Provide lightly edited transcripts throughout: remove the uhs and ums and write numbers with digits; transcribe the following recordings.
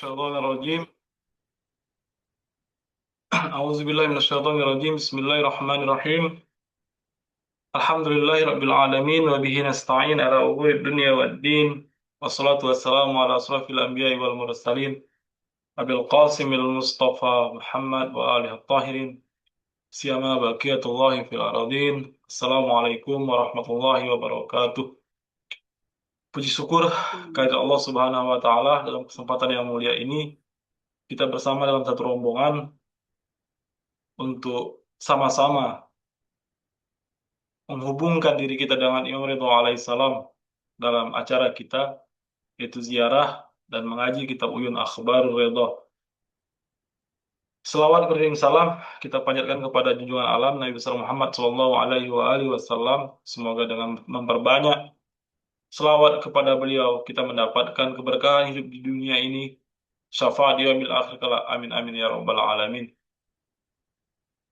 الشيطان الرجيم أعوذ بالله من الشيطان الرجيم بسم الله الرحمن الرحيم الحمد لله رب العالمين وبه نستعين على أمور الدنيا والدين والصلاة والسلام على أشرف الأنبياء والمرسلين أبي القاسم المصطفى محمد وآله الطاهرين سيما بقية الله في الأرضين السلام عليكم ورحمة الله وبركاته. Puji syukur kehadirat Allah Subhanahu wa taala. Dalam kesempatan yang mulia ini kita bersama dalam satu rombongan untuk sama-sama menghubungkan diri kita dengan Imam Ridho alaihissalam dalam acara kita, yaitu ziarah dan mengaji kitab Uyun Akhbarul Ridho. Selawat beriring salam kita panjatkan kepada junjungan alam Nabi besar Muhammad Sallallahu Alaihi Wasallam. Semoga dengan memperbanyak selawat kepada beliau kita mendapatkan keberkahan hidup di dunia ini, syafaat di yaumil akhir kelak. Amin amin ya rabbal alamin.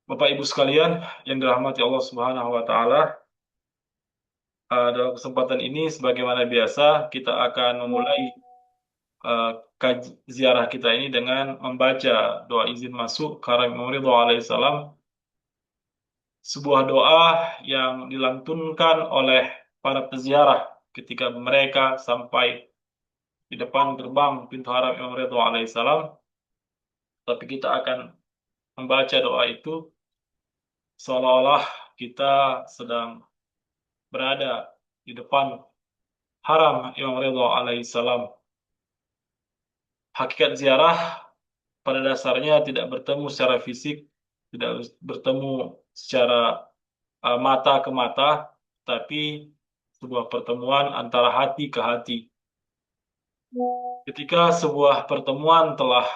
Bapak Ibu sekalian yang dirahmati Allah Subhanahu wa taala, dalam kesempatan ini sebagaimana biasa kita akan memulai ziarah kita ini dengan membaca doa izin masuk karena Imam Ridho alaihissalam, sebuah doa yang dilantunkan oleh para peziarah ketika mereka sampai di depan gerbang pintu haram Imam Ridho alaihissalam. Tapi kita akan membaca doa itu seolah-olah kita sedang berada di depan haram Imam Ridho alaihissalam. Hakikat ziarah pada dasarnya tidak bertemu secara fisik, tidak bertemu secara mata ke mata, tapi sebuah pertemuan antara hati ke hati. Ketika sebuah pertemuan telah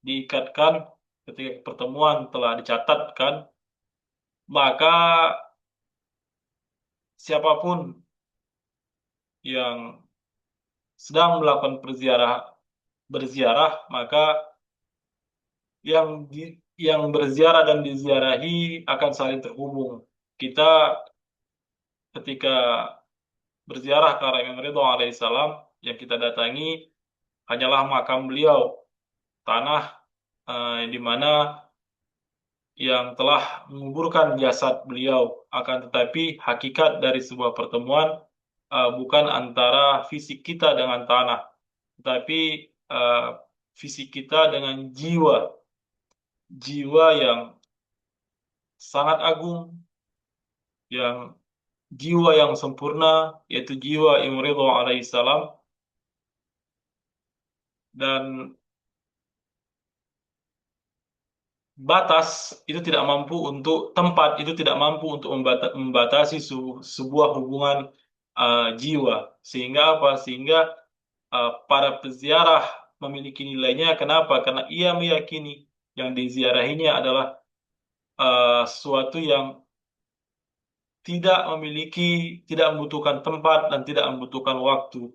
diikatkan, ketika pertemuan telah dicatatkan, maka siapapun yang sedang melakukan berziarah, maka yang berziarah dan diziarahi akan saling terhubung. Kita ketika berziarah ke arah Imam Ridho alaihissalam, yang kita datangi hanyalah makam beliau, tanah di mana yang telah menguburkan jasad beliau. Akan tetapi hakikat dari sebuah pertemuan bukan antara fisik kita dengan tanah, tetapi fisik kita dengan jiwa yang sangat agung, yang jiwa yang sempurna, yaitu jiwa Imam Ridho alaihissalam. Dan tempat itu tidak mampu untuk membatasi sebuah hubungan jiwa. Sehingga apa? Sehingga para peziarah memiliki nilainya. Kenapa? Karena ia meyakini yang diziarahinya adalah sesuatu yang tidak membutuhkan tempat dan tidak membutuhkan waktu,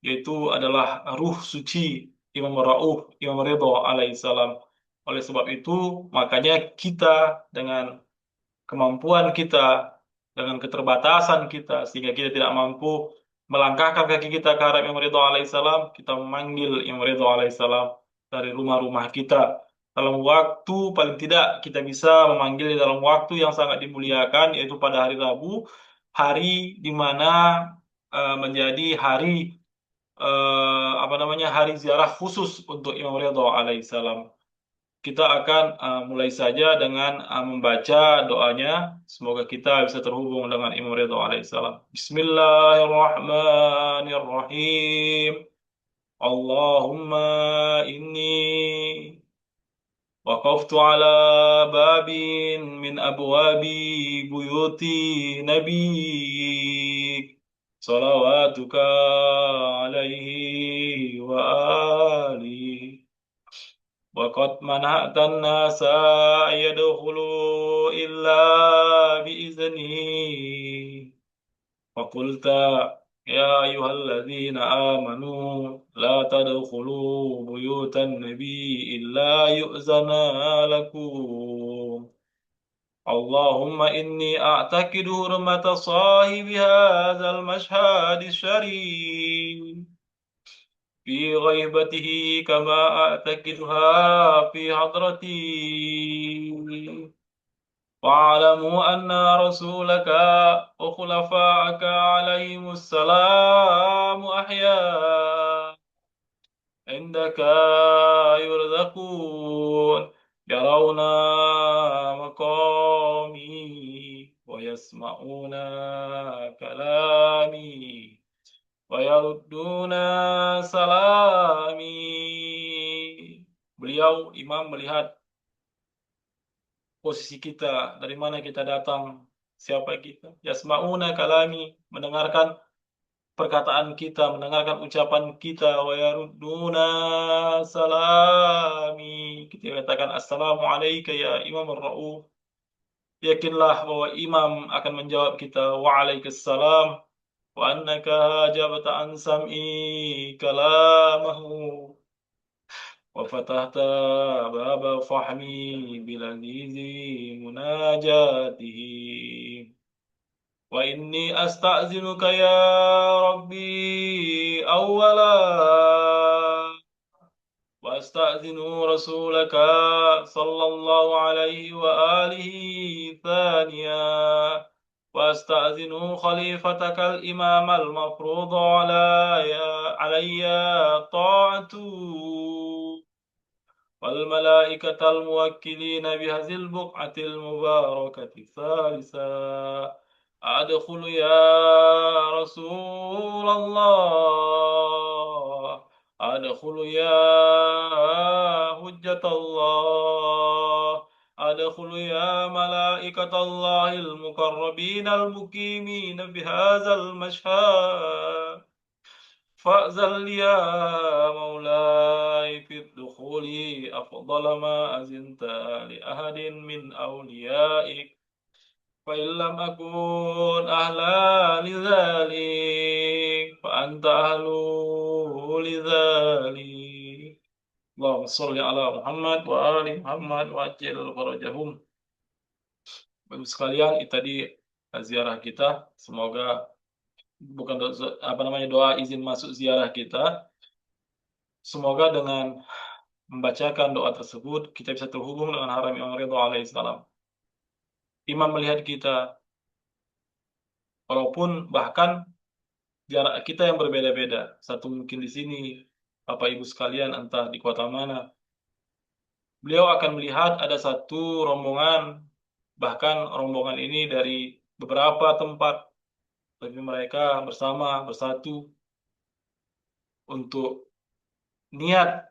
yaitu adalah ruh suci Imam Rauf, Imam Ridho alaihissalam. Oleh sebab itu, makanya kita dengan kemampuan kita, dengan keterbatasan kita, sehingga kita tidak mampu melangkahkan kaki kita ke arah Imam Ridho alaihissalam, kita memanggil Imam Ridho alaihissalam dari rumah-rumah kita. Dalam waktu, paling tidak kita bisa memanggil dalam waktu yang sangat dimuliakan, yaitu pada hari Rabu, hari di mana menjadi hari hari ziarah khusus untuk Imam Ridho alaihissalam. Kita akan mulai saja dengan membaca doanya. Semoga kita bisa terhubung dengan Imam Ridho alaihissalam. Bismillahirrahmanirrahim. Allahumma inni waqaftu ala babin min abwabi buyuti nabiyyik salawatuka alaihi wa alihi. وقد منعت الناس أن يدخلوا إلا بإذنه وقلت يا أيها الذين آمنوا لا تدخلوا بيوت النبي إلا يؤذن لكم اللهم إني أعتقد حرمة صاحب هذا المشهد الشريف في غيبته كما أعتقدها في حضرتي. واعلموا أن رسولك وخلفاءك عليهم السلام أحياء عندك يرزقون، يرون مقامي ويسمعون كلامي ويردون salami. Beliau imam melihat posisi kita, dari mana kita datang, siapa kita. Yasma'una kalami, mendengarkan perkataan kita, mendengarkan ucapan kita. Wa yarudduna salami, kita katakan assalamu alayka ya imam ar-ra'uf. Yakinlah bahwa imam akan menjawab kita wa alaikassalam wa annaka hajabta an sam'i kalamahu wa fatahta baba fahmi biladizi munajatihi wa inni asta'zinuka ya rabbi awwala وأستأذن رسولك صلى الله عليه وآله ثانيا وأستأذن خليفتك الإمام المفروض علي طاعته والملائكة الموكلين بهذه البقعة المباركة الثالثة أدخل يا رسول الله، أدخل يا حجة الله، أدخل يا ملائكة الله المقربين المقيمين بهذا المشهد، فأذن لي يا مولاي في الدخول أفضل ما أذنت لأحد من أوليائك، فإن لم أكن أهلا لذلك فأنت أهل لذلك. اللهم صل على Muhammad wa ali Muhammad wa ajil farajahum. Bapak sekalian, itu tadi ziarah kita. Semoga bukan doa izin masuk ziarah kita. Semoga dengan membacakan doa tersebut kita bisa terhubung dengan haram Imam Ridho alaihissalam. Imam melihat kita, walaupun bahkan jarak kita yang berbeda-beda. Satu mungkin di sini, Bapak Ibu sekalian, entah di kota mana. Beliau akan melihat ada satu rombongan, bahkan rombongan ini dari beberapa tempat, tapi mereka bersama, bersatu untuk niat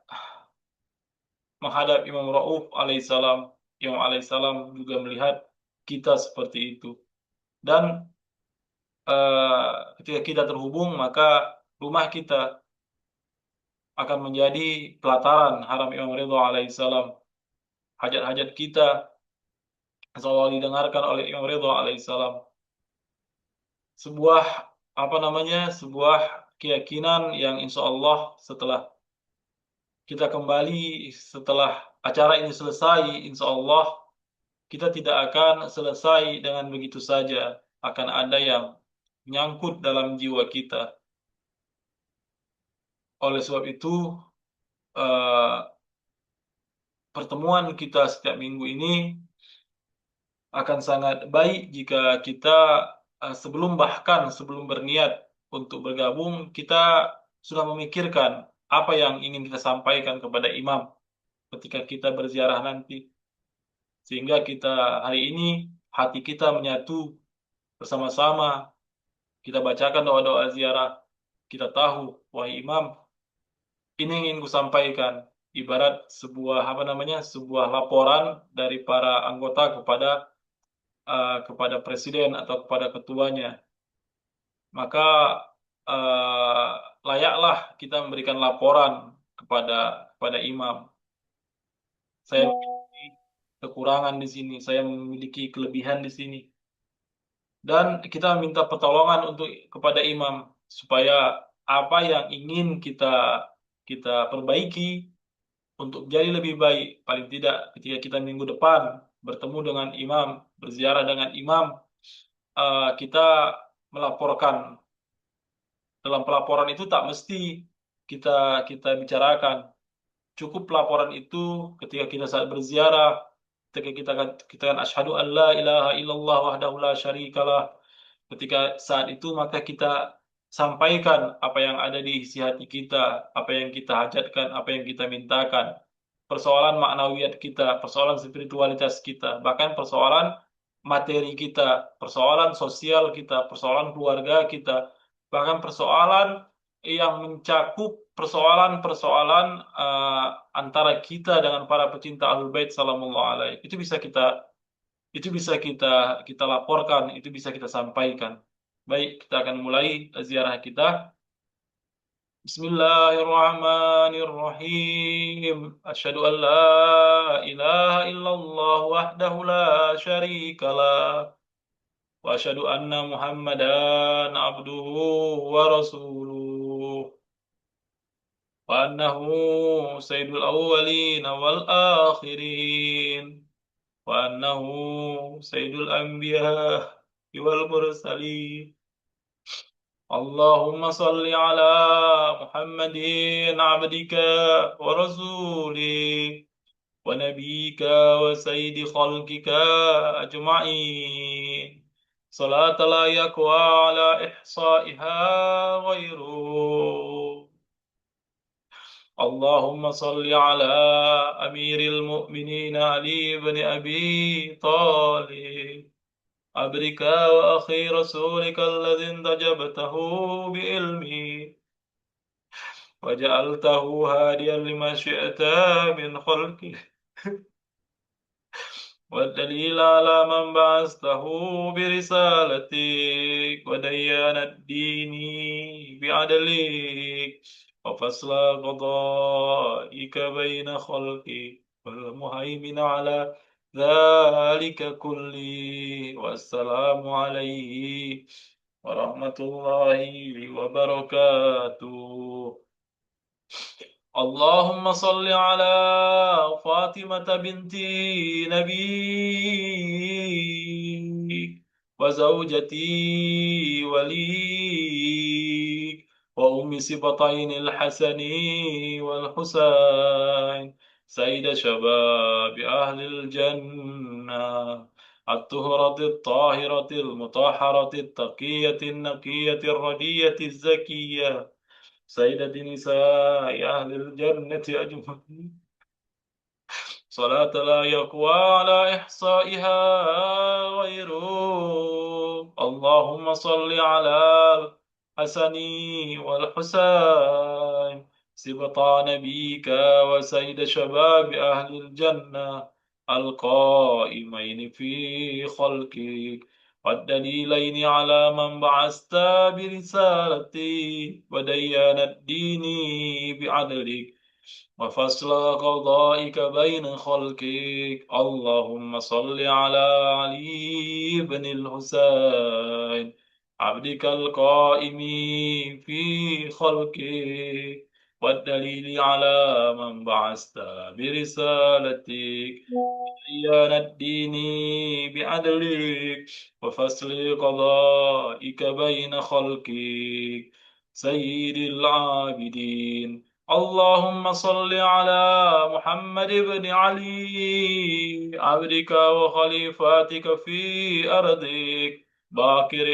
menghadap Imam Rauf alaihissalam. Imam alaihissalam juga melihat kita seperti itu. Dan ketika kita terhubung, maka rumah kita akan menjadi pelataran haram Imam Ridho alaihissalam. Hajat-hajat kita selalu didengarkan oleh Imam Ridho alaihissalam. Sebuah sebuah keyakinan yang insya Allah setelah kita kembali, setelah acara ini selesai, insya Allah kita tidak akan selesai dengan begitu saja. Akan ada yang menyangkut dalam jiwa kita. Oleh sebab itu, pertemuan kita setiap minggu ini akan sangat baik jika kita sebelum berniat untuk bergabung, kita sudah memikirkan apa yang ingin kita sampaikan kepada imam ketika kita berziarah nanti. Sehingga kita hari ini hati kita menyatu bersama-sama, kita bacakan doa-doa ziarah, kita tahu, wahai imam, ini ingin kusampaikan. Ibarat sebuah sebuah laporan dari para anggota kepada presiden atau kepada ketuanya. Maka layaklah kita memberikan laporan kepada imam. Saya memiliki kekurangan di sini, saya memiliki kelebihan di sini. Dan kita minta pertolongan kepada imam supaya apa yang ingin kita perbaiki untuk jadi lebih baik, paling tidak ketika kita minggu depan bertemu dengan imam, berziarah dengan imam, kita melaporkan. Dalam pelaporan itu tak mesti kita kita bicarakan. Cukup laporan itu ketika kita saat berziarah, ketika kita kan asyhadu an la ilaha illallah wahdahu la syarikalah. Ketika saat itu maka kita sampaikan apa yang ada di isi hati kita, apa yang kita hajatkan, apa yang kita mintakan. Persoalan maknawiyat kita, persoalan spiritualitas kita, bahkan persoalan materi kita, persoalan sosial kita, persoalan keluarga kita, bahkan persoalan yang mencakup persoalan-persoalan antara kita dengan para pecinta Ahlul Bait sallallahu alaihi. Itu bisa kita laporkan, itu bisa kita sampaikan. Baik, kita akan mulai ziarah kita. Bismillahirrahmanirrahim. Asyhadu an la ilaha illallah wahdahu la syarikalah. Wa asyhadu anna Muhammadan abduhu wa rasuluh. Wa annahu sayyidul awwalin wal akhirin. وأنه سيد الأنبياء والمرسلين اللهم صل على محمد عبدك ورسولك ونبيك وسيد خلقك أجمعين صلاة لا يقوى على إحصائها غيره اللهم صل على أمير المؤمنين علي بن أبي طالب عبدك وأخي رسولك الذي انتجبته بعلمه وجعلته هاديا لما شئت من خلقه والدليل على من بعثته برسالتك وديان الدين بعدلك وفصل قضائك بين خلقك والمهيمن على ذلك كله والسلام عليه ورحمة الله وبركاته اللهم صل على فاطمة بنت نبيك وزوجتي وليك وأم سبطين الحسن والحسين سيد شباب أهل الجنة الطهرة الطاهرة المطهرة التقية النقية الردية الزكية سيدة نساء أهل الجنة أجمعين صلاة لا يقوى على إحصائها غيره اللهم صل على الحسن والحسين سبطا نبيك وسيد شباب أهل الجنة القائمين في خلقك والدليلين على من بعثت برسالتي وديان الدين بعدلك وفصل قضائك بين خلقك اللهم صل على علي بن الحسين عبدك القائم في خلقك والدليل على من بعثت برسالتك ديان الدين بعدلك وفصل قضائك بين خلقك سيد العابدين اللهم صل على محمد بن علي عبدك وخليفاتك في أرضك باكر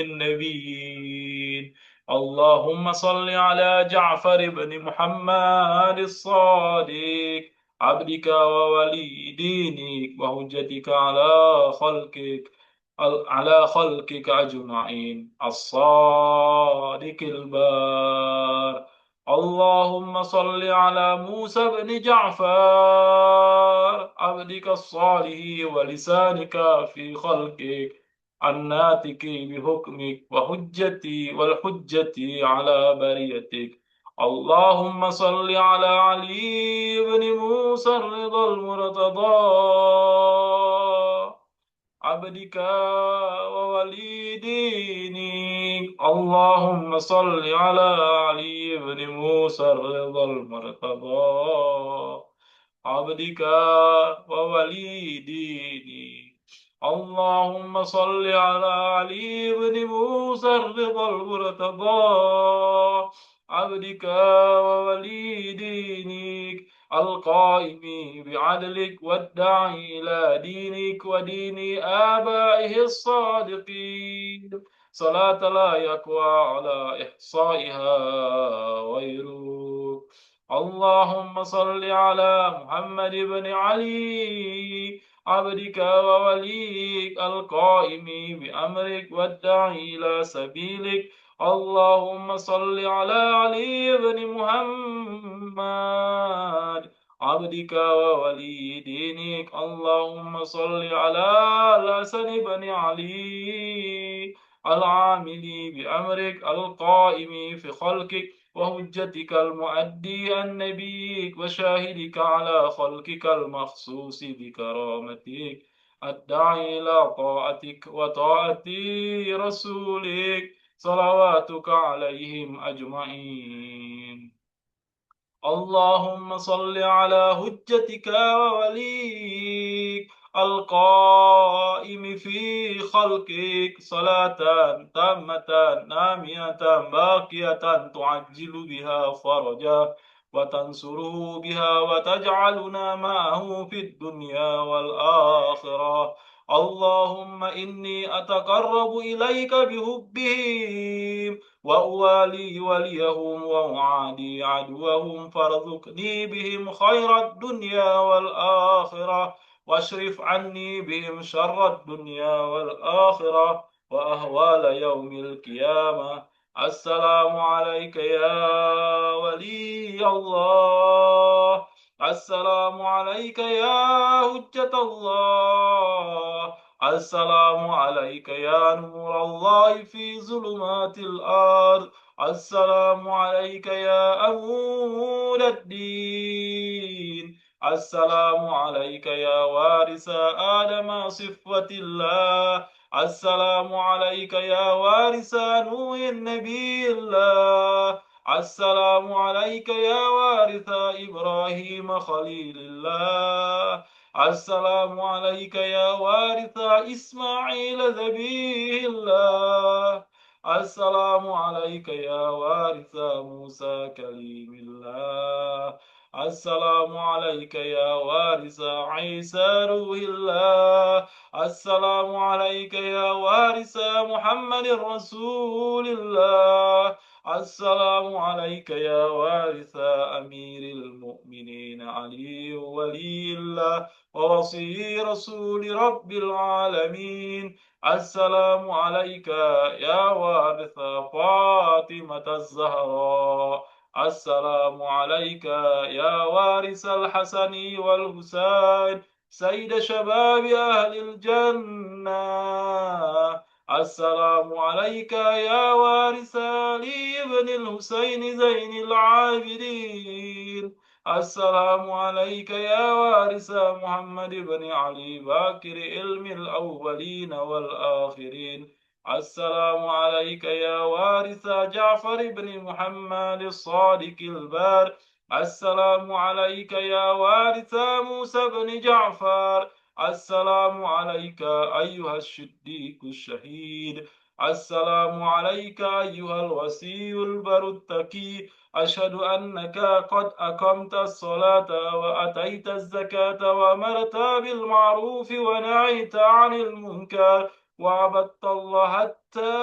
النبيين اللهم صل على جعفر بن محمد الصادق عبدك وولي دينك وهجتك على خلقك أجمعين الصادق البار اللهم صل على موسى بن جعفر عبدك الصالح ولسانك في خلقك الناتك بحكمك وحجتي والحجة على بريتك اللهم صل على علي بن موسى الرضا المرتضى عبدك وولي دينك اللهم صل على علي بن موسى الرضا المرتضى عبدك وولي دينك اللهم صل على علي بن موسى الرضا المرتضى عبدك وولي دينك القائم بعدلك والداعي إلى دينك ودين آبائه الصادقين صلاة لا يقوى على إحصائها غيرك. اللهم صل على محمد بن علي عبدك ووليك القائم بأمرك والداعي إلى سبيلك. اللهم صل على علي بن محمد عبدك وولي دينك. اللهم صل على الحسن بن علي العامل بأمرك القائم في خلقك وهجتك المؤدي عن نبيك وشاهدك على خلقك المخصوص بكرامتك الداعي إلى طاعتك وطاعة رسولك صلواتك عليهم أجمعين. اللهم صل على هجتك ووليك القائم في خلقك صلاة تامة نامية باقية تعجل بها فرجا وتنصره بها وتجعلنا معه في الدنيا والآخرة. اللهم إني أتقرب إليك بحبهم وأوالي وليهم وأعادي عدوهم فارزقني بهم خير الدنيا والآخرة واشرف عني بهم شر الدنيا والآخرة وأهوال يوم القيامة. السلام عليك يا ولي الله. السلام عليك يا حجة الله. السلام عليك يا نور الله في ظلمات الأرض. السلام عليك يا أمون الدين. السلام عليك يا وارث آدم صفوة الله. السلام عليك يا وارث نوح النبي الله. السلام عليك يا وارث إبراهيم خليل الله. السلام عليك يا وارث إسماعيل ذبيح الله. السلام عليك يا وارث موسى كليم الله. السلام عليك يا وارث عيسى روح الله. السلام عليك يا وارث محمد رسول الله. السلام عليك يا وارث أمير المؤمنين علي ولي الله ووصي رسول رب العالمين. السلام عليك يا وارث فاطمة الزهراء. السلام عليك يا وارث الحسن والحسين سيد شباب أهل الجنة. السلام عليك يا وارث علي بن الحسين زين العابدين. السلام عليك يا وارث محمد بن علي باكر علم الأولين والآخرين. السلام عليك يا وارث جعفر بن محمد الصادق البار. السلام عليك يا وارث موسى بن جعفر. السلام عليك أيها الصديق الشهيد. السلام عليك أيها الوصي البر التقي. أشهد أنك قد أقمت الصلاة وأتيت الزكاة وأمرت بالمعروف ونهيت عن المنكر وعبدت الله حتى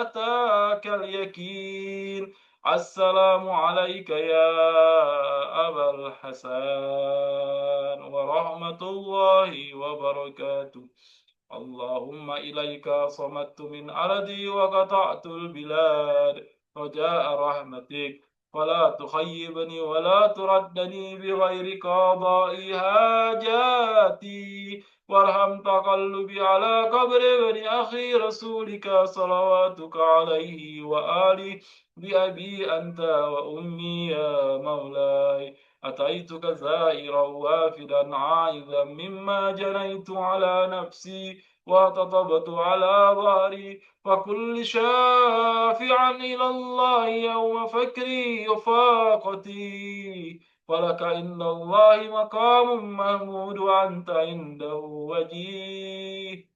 أتاك اليقين. السلام عليك يا أبا الحسن ورحمة الله وبركاته. اللهم إليك صمت من أرضي وقطعت البلاد رجاء رحمتك فلا تخيبني ولا تردني بغير قضاء حاجاتي. وارحم تقلبي على قبر ابن أخي رسولك صلواتك عليه وآله بأبي أنت وأمي يا مولاي. أتيتك زائرا وافدا عائذا مما جنيت على نفسي وتطبت على ظهري فكل شافعا إلى الله يوم فكري وفاقتي. ولك إن الله مقام محمود وأنت عنده وجيه.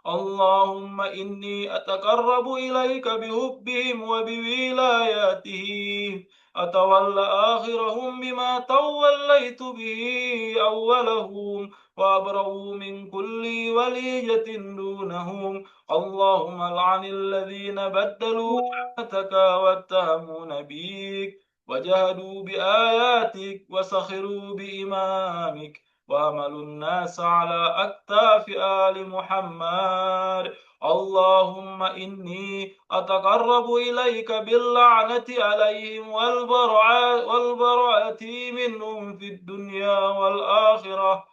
اللهم إني أتقرب إليك بحبهم وبولاياتهم، أتولى آخرهم بما توليت به أولهم، وأبرأ من كل وليجة دونهم. اللهم لعن الذين بدلوا نعمتك واتهموا نبيك وجهدوا بآياتك وسخروا بإمامك وحملوا الناس على أكتاف آل محمد. اللهم إني أتقرب إليك باللعنة عليهم والبراءة منهم في الدنيا والآخرة،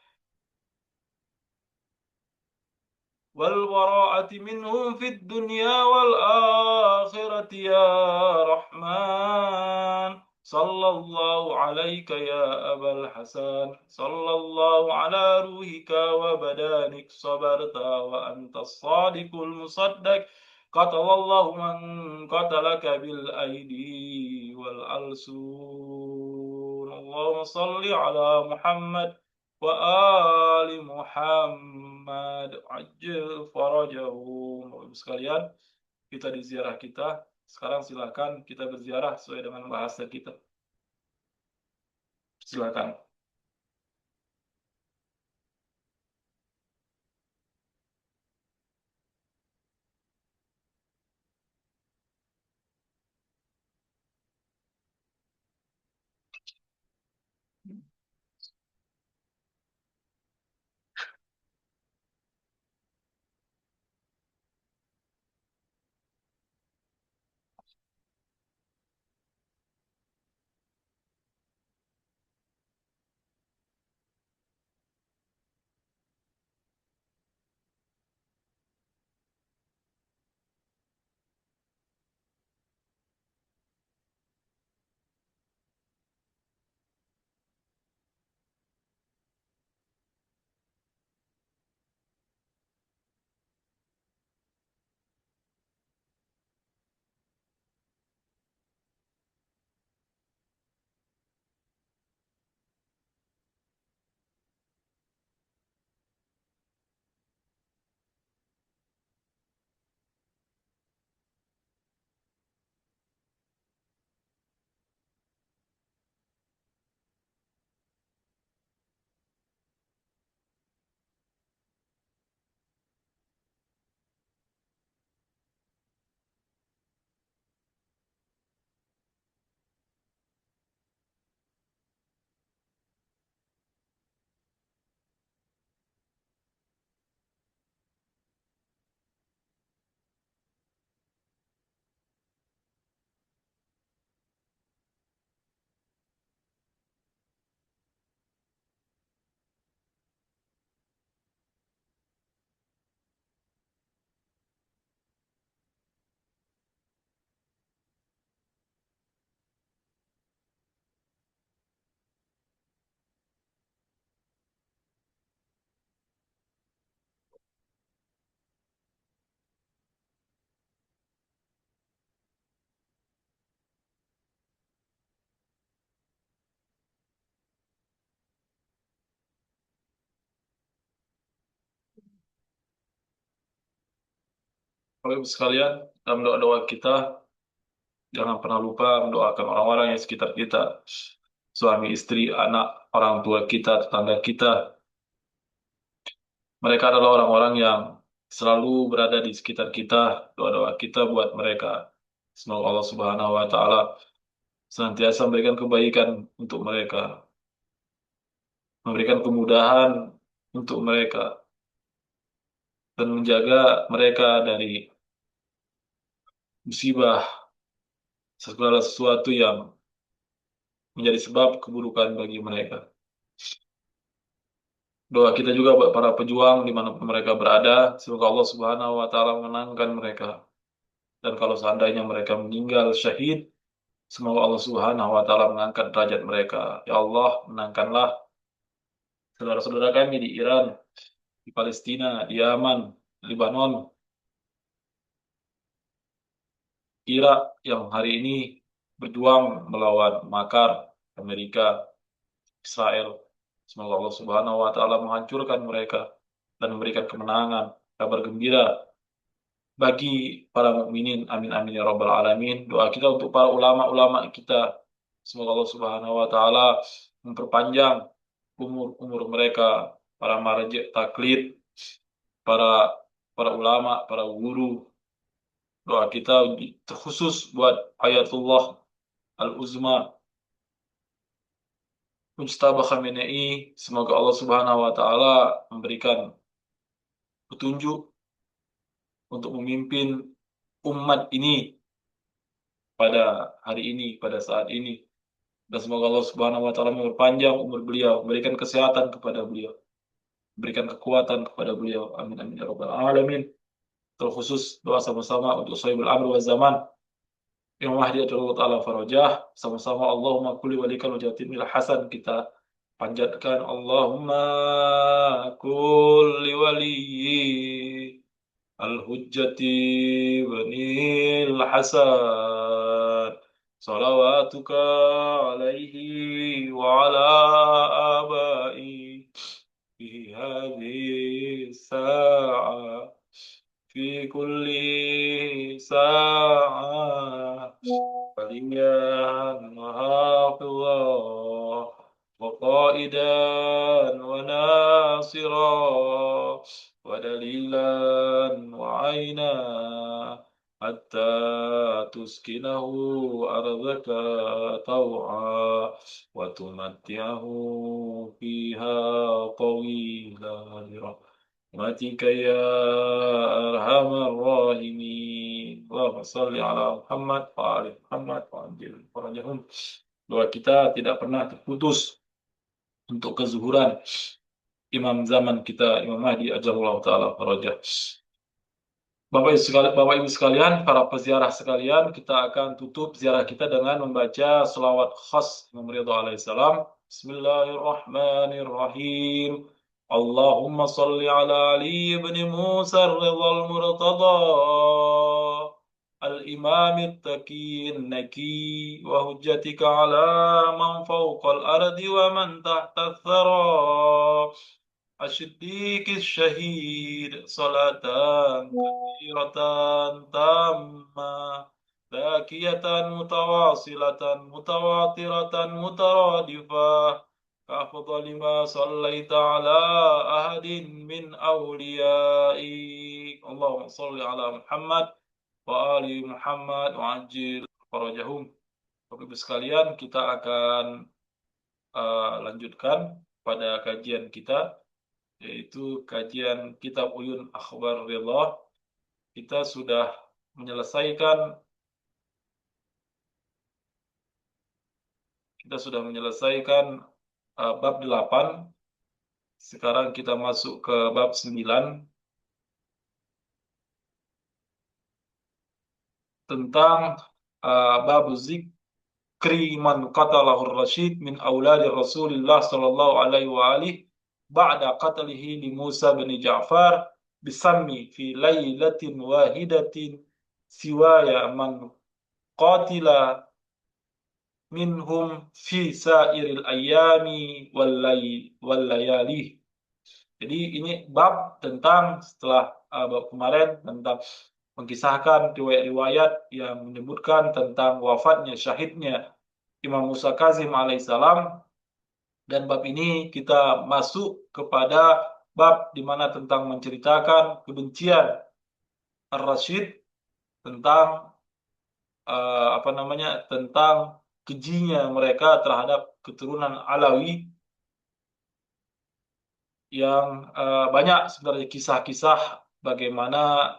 والبراءة منهم في الدنيا والآخرة يا رحمن. صلى الله عليك يا أبا الحسن، صلى الله على روحك وبدانك، صبرت وأنت الصادق المصدق، قتل الله من قتلك بالأيدي والألسن. اللهم صل على محمد وآل Muhammad ajil farajahum. Bapak Ibu sekalian, kita di ziarah kita. Sekarang silakan kita berziarah sesuai dengan bahasa kita. Silakan. Bapak Ibu sekalian, dalam doa-doa kita, jangan pernah lupa mendoakan orang-orang yang sekitar kita. Suami, istri, anak, orang tua kita, tetangga kita. Mereka adalah orang-orang yang selalu berada di sekitar kita. Doa-doa kita buat mereka. Semoga Allah Subhanahu wa Ta'ala senantiasa memberikan kebaikan untuk mereka, memberikan kemudahan untuk mereka, dan menjaga mereka dari musibah, segala sesuatu yang menjadi sebab keburukan bagi mereka. Doa kita juga buat para pejuang dimanapun mereka berada, semoga Allah Subhanahu wa Ta'ala mengenangkan mereka. Dan kalau seandainya mereka meninggal syahid, semoga Allah Subhanahu wa Ta'ala mengangkat derajat mereka. Ya Allah, menangkanlah saudara-saudara kami di Iran, di Palestina, di Yaman, Lebanon, Irak yang hari ini berjuang melawan makar Amerika, Israel. Semoga Allah Subhanahu wa Ta'ala menghancurkan mereka dan memberikan kemenangan. kabar gembira bagi para mukminin. Amin amin ya rabbal alamin. Doa kita untuk para ulama-ulama kita, semoga Allah Subhanahu wa taala memperpanjang umur mereka, para marji taklid, para para ulama, para guru. Doa kita terkhusus buat Ayatullah Al-Uzma Mujtaba Khamenei, semoga Allah Subhanahu wa taala memberikan petunjuk untuk memimpin umat ini pada hari ini, pada saat ini. Dan semoga Allah Subhanahu wa taala memperpanjang umur beliau, memberikan kesehatan kepada beliau, memberikan kekuatan kepada beliau. Amin amin ya rabbal alamin. Terkhusus doa sama-sama untuk Sohibul Amr wa Zaman, Imam Mahdi Ajrullah Ta'ala Farajah. Sama-sama Allahumma kulli walikal wajatimil hasan, kita panjatkan Allahumma kulli wali al-hujjati banil hasan salawatuka alaihi wa ala abai fi hadhihi sa'a في كل ساعة وليا وحافظا وقائدا وناصرا ودليلا وعينا حتى تسكنه أرضك طوعا وتمتعه فيها طويلا برحمتك يا أرحم الراحمين. اللهم صل على Muhammad wa ali Muhammad wa anjil farajahum. Doa kita tidak pernah terputus untuk kezuhuran imam zaman kita, Imam Mahdi ajallahu taala farajah. Bapak Ibu sekalian, para peziarah sekalian, kita akan tutup ziarah kita dengan membaca selawat khas Imam Ridha alaihissalam. Bismillahirrahmanirrahim. Allahumma salli ala Ali ibn Musa ar-Ridha al-Murtada al-Imam at-Taqi an-Naki wa hujjatika ala man fawqa al-ardi wa man tahta ath-thara الصديق الشهيد صلاة كثيرة تامة ذاكية متواصلة متواترة مترادفة كأفضل ما صليت على أحد من أوليائك اللهم صل على محمد وآل Muhammad وعجل فرجهم. Bapak Ibu sekalian, kita akan lanjutkan pada kajian kita, yaitu kajian Kitab Uyun Akhbar Ridha. Kita sudah menyelesaikan bab 8. Sekarang kita masuk ke bab 9 tentang bab zikri man qatalahu ar-rasyid min auladi Rasulillah sallallahu alaihi wa alihi ba'da qatlihi li Musa bin Ja'far bisammi fi lailatin wahidatin siwaya man qatila minhum fi sairil ayami wal layali. Jadi ini bab tentang, setelah bab kemarin tentang mengisahkan riwayat-riwayat yang menyebutkan tentang wafatnya, syahidnya Imam Musa Kazim alaihissalam. Dan bab ini kita masuk kepada bab di mana tentang menceritakan kebencian Ar-Rasyid tentang tentang kejinya mereka terhadap keturunan Alawi, yang banyak sebenarnya kisah-kisah bagaimana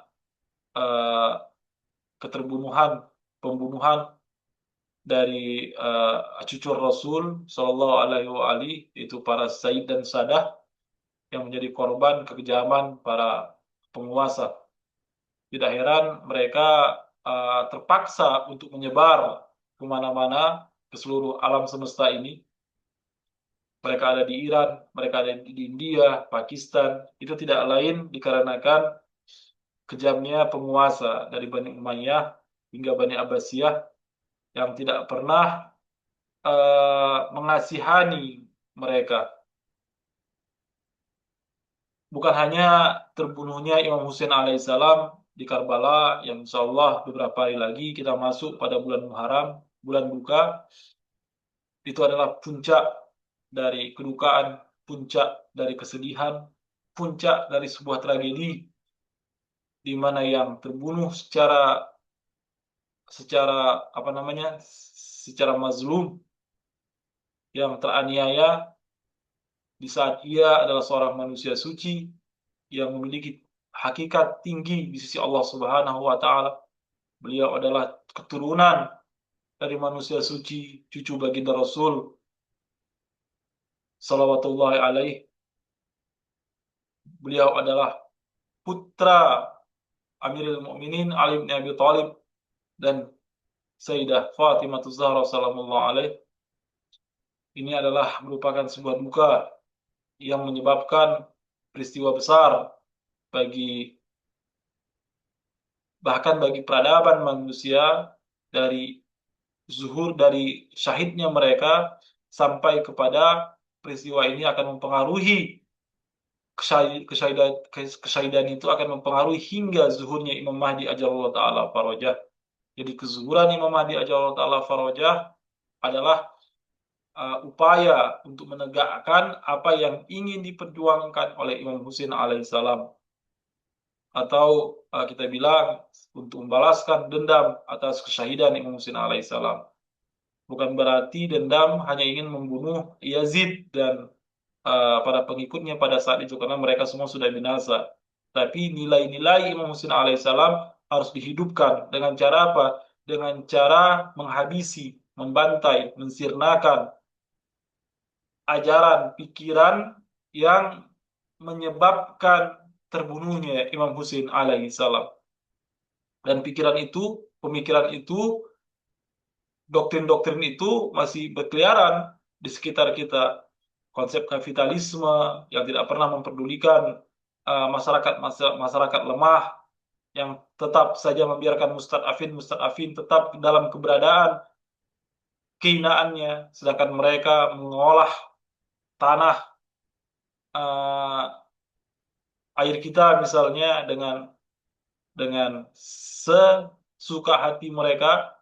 pembunuhan dari cucu Rasul Shallallahu Alaihi Wasallam, itu para Sayyid dan Sadah yang menjadi korban kekejaman para penguasa. Tidak heran mereka terpaksa untuk menyebar kemana-mana ke seluruh alam semesta ini. Mereka ada di Iran, mereka ada di India, Pakistan. Itu tidak lain dikarenakan kejamnya penguasa dari Bani Umayyah hingga Bani Abbasiyah yang tidak pernah mengasihani mereka. bukan hanya terbunuhnya Imam Husain alaihissalam di Karbala, yang insya Allah beberapa hari lagi kita masuk pada bulan Muharram, bulan duka, itu adalah puncak dari kedukaan, puncak dari kesedihan, puncak dari sebuah tragedi di mana yang terbunuh secara secara apa namanya secara mazlum, yang teraniaya di saat ia adalah seorang manusia suci yang memiliki hakikat tinggi di sisi Allah Subhanahu wa taala. Beliau adalah keturunan dari manusia suci, cucu baginda Rasul salawatullahi alaih. Beliau adalah putra Amirul Mukminin Ali bin Abi Thalib dan Sayyidah Fatimah Zahra sallallahu alaihi. Ini adalah merupakan sebuah duka yang menyebabkan peristiwa besar bagi bahkan bagi peradaban manusia, dari zuhur dari syahidnya mereka sampai kepada peristiwa ini akan mempengaruhi kesyahidan itu akan mempengaruhi hingga zuhurnya Imam Mahdi ajallahu taala farajah. Jadi kezuhuran Imam Mahdi ajallahu taala farajah adalah upaya untuk menegakkan apa yang ingin diperjuangkan oleh Imam Husain alaihissalam, atau kita bilang untuk membalaskan dendam atas kesyahidan Imam Husain alaihissalam. Bukan berarti dendam hanya ingin membunuh Yazid dan para pengikutnya pada saat itu karena mereka semua sudah binasa. Tapi nilai-nilai Imam Husain alaihissalam harus dihidupkan dengan cara apa? Dengan cara menghabisi, membantai, mensirnakan ajaran, pikiran yang menyebabkan terbunuhnya Imam Husain alaihissalam. Dan pemikiran itu, doktrin-doktrin itu masih berkeliaran di sekitar kita. Konsep kapitalisme yang tidak pernah memperdulikan masyarakat lemah, yang tetap saja membiarkan mustadafin tetap dalam keberadaan kehinaannya, sedangkan mereka mengolah tanah uh, air kita misalnya dengan sesuka hati mereka,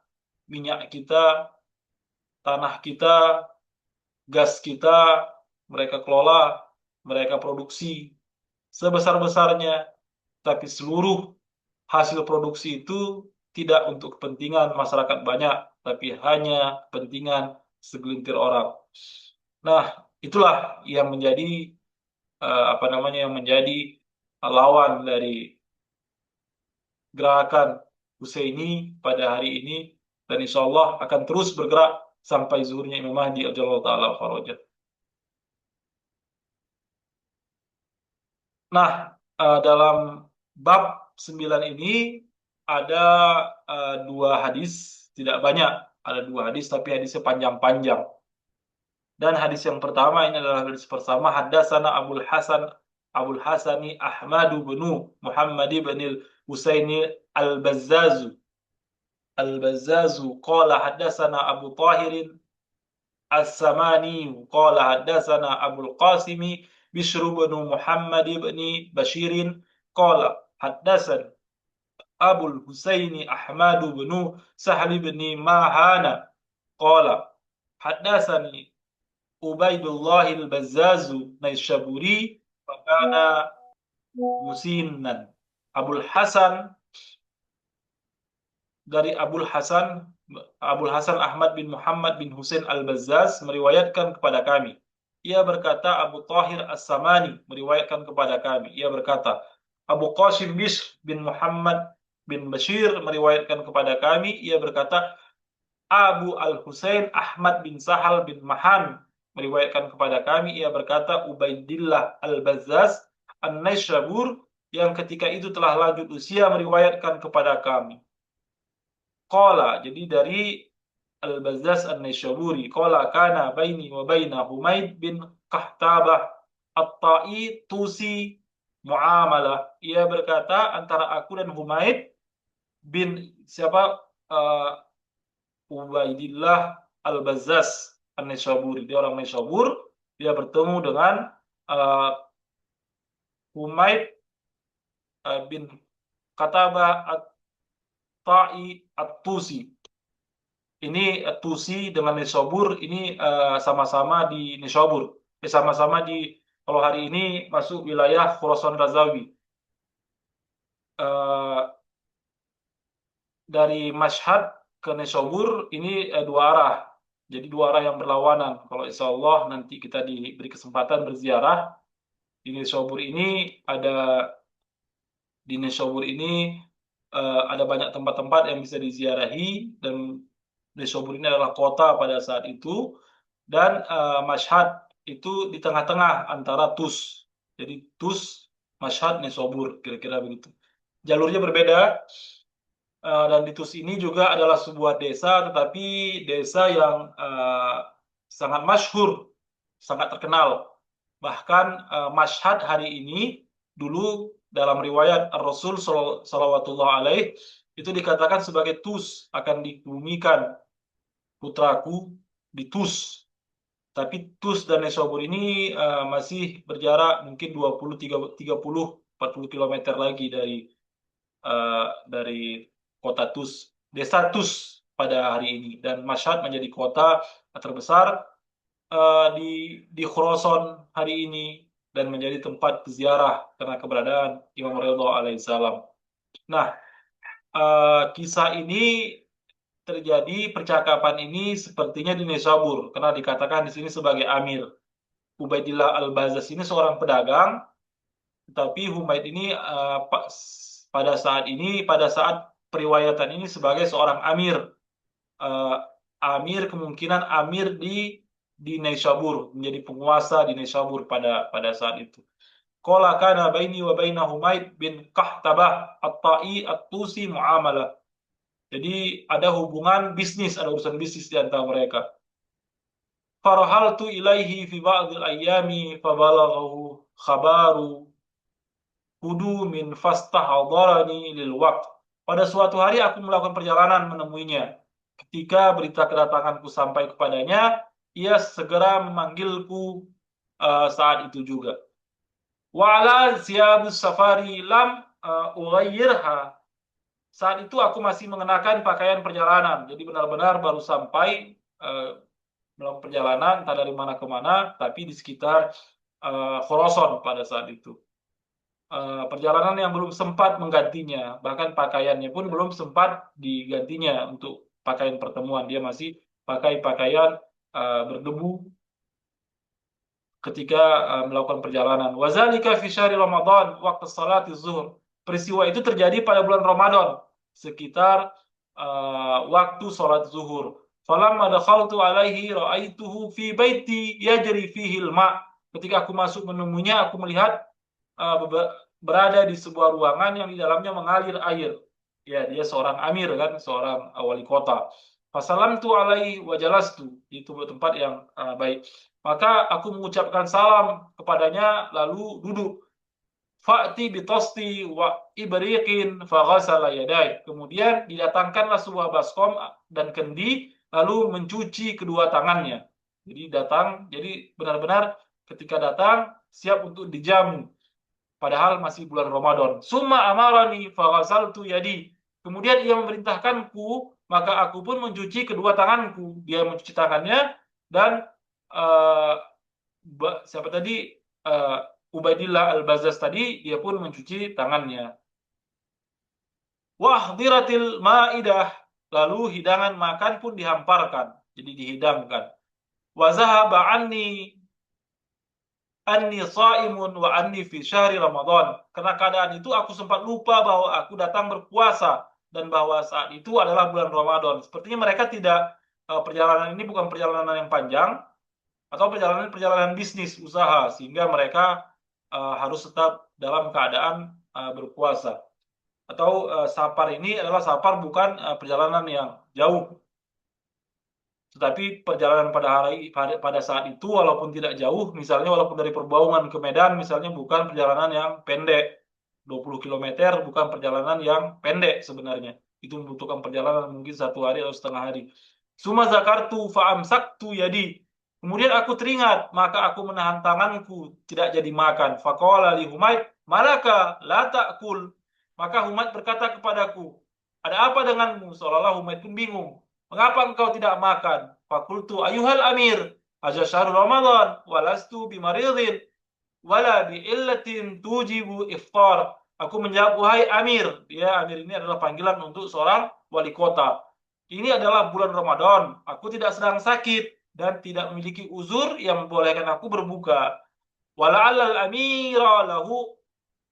minyak kita, tanah kita, gas kita, mereka kelola, mereka produksi sebesar-besarnya, tapi seluruh hasil produksi itu tidak untuk kepentingan masyarakat banyak, tapi hanya kepentingan segelintir orang. Nah, itulah yang menjadi yang menjadi lawan dari gerakan Husaini pada hari ini, dan insya Allah akan terus bergerak sampai zuhurnya Imam Mahdi ajallahu taala farajah. Nah, dalam bab 9 ini ada dua hadis, tidak banyak, ada dua hadis tapi hadisnya panjang-panjang. Dan hadis yang pertama ini adalah hadis pertama, haddatsana Abul Hasani Ahmad bin Muhammad bin Husaini Al-Bazzazu qala haddatsana Abu Tahir As-Samani qala haddatsana Abul Qasim Bishr bin Muhammad bin Bashir qala haddatsana Abul Husaini Ahmad bin Sahl bin Mahana qala haddatsani Ubaidullah al-Bazzaz Naishaburi fakana musinnan. Abul Hasan dari Abul Hasan Ahmad bin Muhammad bin Husain Al-Bazzaz meriwayatkan kepada kami. Ia berkata, Abu Tahir As-Samani meriwayatkan kepada kami. Ia berkata, Abu Qasim Bishr bin Muhammad bin Bashir meriwayatkan kepada kami. Ia berkata, Abu Al-Husain Ahmad bin Sahal bin Mahan meriwayatkan kepada kami. Ia berkata, Ubaidillah Al-Bazzaz An-Naishabur yang ketika itu telah lanjut usia meriwayatkan kepada kami. Qala, jadi dari Al-Bazzaz An-Naishaburi, qala kana baini wa baina Humaid bin Qahtabah At-Ta'i tusi muamalah. Ia berkata, antara aku dan Humaid bin Ubaidillah Al-Bazzaz An-Naishaburi. Dia orang Naishabur, dia bertemu dengan uh, Humaid bin Katabah At-Ta'i At-Tusi. Ini Tusi dengan Nisabur ini sama-sama di Nisabur. Sama-sama di, kalau hari ini masuk wilayah Khurasan Ghazawi. Dari Mashhad ke Nisabur ini dua arah. Jadi dua arah yang berlawanan. Kalau insya Allah nanti kita diberi kesempatan berziarah di Nisabur ini, ada banyak tempat-tempat yang bisa diziarahi, dan Nisabur ini adalah kota pada saat itu, dan Mashhad itu di tengah-tengah antara Tus. Jadi Tus, Mashhad, Nisabur, kira-kira begitu. Jalurnya berbeda. Dan di Tus ini juga adalah sebuah desa, tetapi desa yang sangat masyhur, sangat terkenal. Bahkan Mashhad hari ini dulu dalam riwayat Rasul Sallallahu Alaihi itu dikatakan sebagai Tus, akan dikebumikan putraku di Tus. Tapi Tus dan Nisabur ini masih berjarak mungkin 20, 30, 40 km lagi dari kota Tus, desa Tus pada hari ini, dan Mashhad menjadi kota terbesar di Khurasan hari ini dan menjadi tempat ziarah karena keberadaan Imam Ridha alaihissalam. Nah, kisah ini terjadi, percakapan ini sepertinya di Nisabur karena dikatakan di sini sebagai Amir. Ubaidillah Al-Bazaz ini seorang pedagang, tetapi Humaid ini pada saat periwayatan ini sebagai seorang amir. Amir, kemungkinan amir di Nisabur, menjadi penguasa di Nisabur pada saat itu. Qala kana baini wa baina Humaid bin Kahtabah At-Ta'i At-Tusi muamalah. Jadi ada hubungan bisnis, ada urusan bisnis di antara mereka. Farahaltu ilaihi fi ba'dil ayyami fabalaghahu khabaru hudu min fastahadharani lil waqt. Pada suatu hari aku melakukan perjalanan menemuinya. Ketika berita kedatanganku sampai kepadanya, ia segera memanggilku saat itu juga. Wa ala siyabus safari lam ughayyirha. Saat itu aku masih mengenakan pakaian perjalanan. Jadi benar-benar baru sampai melakukan perjalanan, entah dari mana ke mana, tapi di sekitar Khurasan pada saat itu. Perjalanan yang belum sempat menggantinya, bahkan pakaiannya pun belum sempat digantinya untuk pakaian pertemuan. Dia masih pakai pakaian berdebu ketika melakukan perjalanan. Wazalika fi syahri Ramadan waktu salat zuhur. Peristiwa itu terjadi pada bulan Ramadan, sekitar waktu salat zuhur. Falamma dakhaltu alaihi ra'aituhu fi baiti yajri fihi al-ma'. Ketika aku masuk menemunya, aku melihat berada di sebuah ruangan yang di dalamnya mengalir air. Ya, dia seorang amir kan, seorang wali kota. Fasalamtu alaihi wa jalastu. Itu tempat yang baik. Maka aku mengucapkan salam kepadanya lalu duduk. Fa'ti bitosti wa ibriqin faghasala yadai. Kemudian didatangkanlah sebuah baskom dan kendi lalu mencuci kedua tangannya. Jadi benar-benar ketika datang siap untuk dijamu. Padahal masih bulan Ramadan. Summa amarani faghasaltu yadi. Kemudian ia memerintahkanku, maka aku pun mencuci kedua tanganku. Dia mencuci tangannya dan siapa tadi? Ubaidillah Al-Bazaz tadi, dia pun mencuci tangannya. Wahdiratil ma'idah. Lalu hidangan makan pun dihamparkan. Jadi dihidangkan. Wazahaba anni shaimun wa anni fi syahri Ramadan. Karena keadaan itu aku sempat lupa bahwa aku datang berpuasa dan bahwa saat itu adalah bulan Ramadan. Sepertinya mereka tidak perjalanan ini bukan perjalanan yang panjang atau perjalanan bisnis usaha, sehingga mereka harus tetap dalam keadaan berpuasa. Atau safar ini adalah safar bukan perjalanan yang jauh. Tetapi perjalanan pada saat itu walaupun tidak jauh, misalnya walaupun dari Perbaungan ke Medan misalnya, bukan perjalanan yang pendek. 20 km bukan perjalanan yang pendek sebenarnya. Itu membutuhkan perjalanan mungkin 1 hari atau setengah hari. Suma zakartu fa'amsaktu yadi. Kemudian aku teringat, maka aku menahan tanganku, tidak jadi makan. Faqala li Humaid, malaka la ta'kul. Maka Humaid berkata kepadaku, ada apa denganmu? Seolah-olah Humaid pun bingung. Mengapa engkau tidak makan? Fakultu ayuhal amir, aja syahrul Ramadan, walastu bimaridin, wala bi illatin tujibu iftar. Aku menjawab, wahai Amir. Ya, Amir ini adalah panggilan untuk seorang wali kota. Ini adalah bulan Ramadan. Aku tidak sedang sakit dan tidak memiliki uzur yang membolehkan aku berbuka. Wala'allal amira lahu